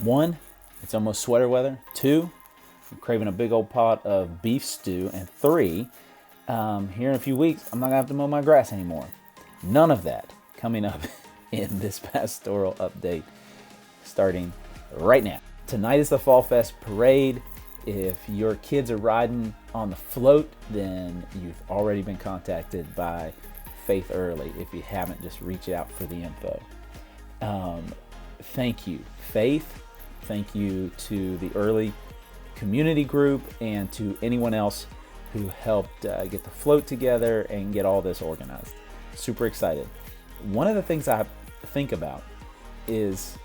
One, it's almost sweater weather. Two, I'm craving a big old pot of beef stew. And three, here in a few weeks, I'm not going to have to mow my grass anymore. None of that coming up in this pastoral update starting right now. Tonight is the Fall Fest parade. If your kids are riding on the float, then you've already been contacted by Faith Early. If you haven't, just reach out for the info. Thank you, Faith. Thank you to the Early community group and to anyone else who helped get the float together and get all this organized. Super excited. One of the things I think about is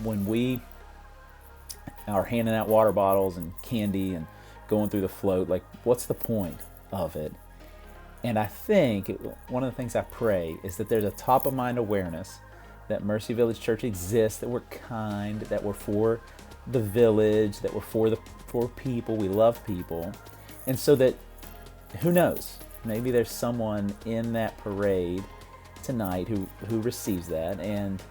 when we are handing out water bottles and candy and going through the float, like, what's the point of it? And I think one of the things I pray is that there's a top of mind awareness that Mercy Village Church exists, that we're kind, that we're for the village, that we're for people, we love people. And so that, who knows, maybe there's someone in that parade tonight who receives that and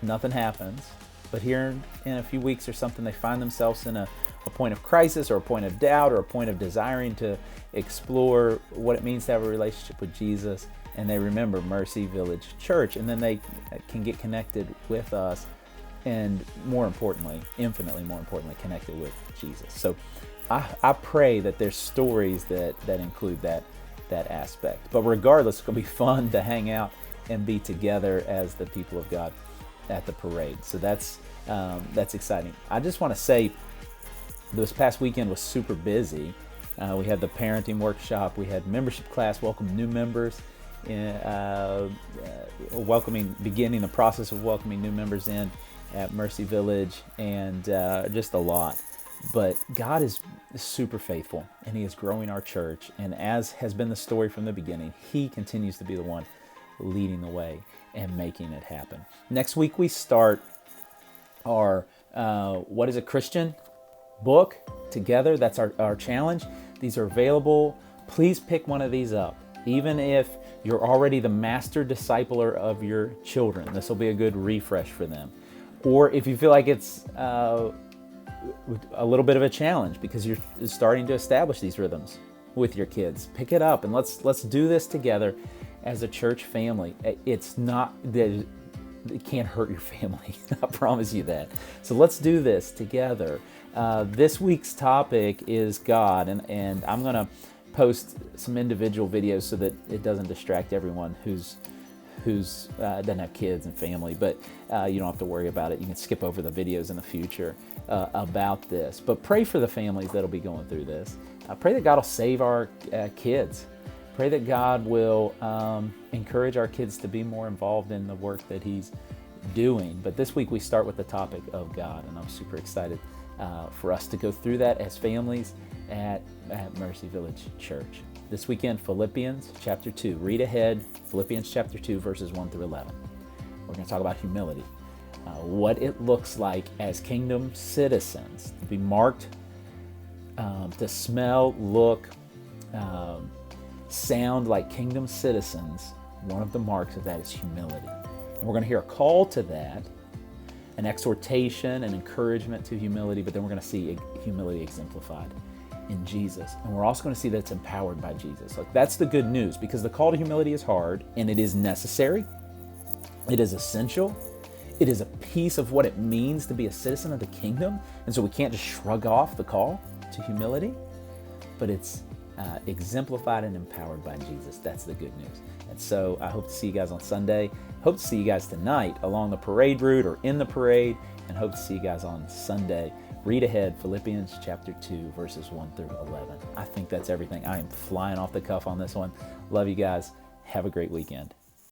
nothing happens. But here in a few weeks or something, they find themselves in a point of crisis or a point of doubt or a point of desiring to explore what it means to have a relationship with Jesus. And they remember Mercy Village Church, and then they can get connected with us, and more importantly, infinitely more importantly, connected with Jesus. So I pray that there's stories that include that aspect. But regardless, it's going to be fun to hang out and be together as the people of God at the parade. So that's exciting. I just want to say this past weekend was super busy. We had the parenting workshop. We had membership class, welcome new members, beginning the process of welcoming new members in at Mercy Village, and just a lot. But God is super faithful, and He is growing our church. And as has been the story from the beginning, He continues to be the one leading the way and making it happen. Next week we start our What is a Christian book together. That's our challenge. These are available. Please pick one of these up. Even if you're already the master discipler of your children, this will be a good refresh for them. Or if you feel like it's a little bit of a challenge because you're starting to establish these rhythms with your kids, pick it up and let's do this together as a church family. It's not that it can't hurt your family. I promise you that. So let's do this together. This week's topic is God, and I'm going to post some individual videos so that it doesn't distract everyone who's doesn't have kids and family, but you don't have to worry about it. You can skip over the videos in the future about this. But pray for the families that'll be going through this. I pray that God will save our kids. Pray that God will encourage our kids to be more involved in the work that He's doing. But this week we start with the topic of God, and I'm super excited for us to go through that as families at Mercy Village Church. This weekend, Philippians chapter 2. Read ahead, Philippians chapter 2, verses 1 through 11. We're going to talk about humility, what it looks like as kingdom citizens, to be marked, to smell, look, sound like kingdom citizens. One of the marks of that is humility. And we're going to hear a call to that, an exhortation, an encouragement to humility, but then we're going to see humility exemplified in Jesus. And we're also going to see that it's empowered by Jesus. Like, that's the good news, because the call to humility is hard, and it is necessary. It is essential. It is a piece of what it means to be a citizen of the kingdom. And so we can't just shrug off the call to humility, but it's exemplified and empowered by Jesus. That's the good news. And so I hope to see you guys on Sunday. Hope to see you guys tonight along the parade route or in the parade, and hope to see you guys on Sunday. Read ahead, Philippians chapter 2, verses 1 through 11. I think that's everything. I am flying off the cuff on this one. Love you guys. Have a great weekend.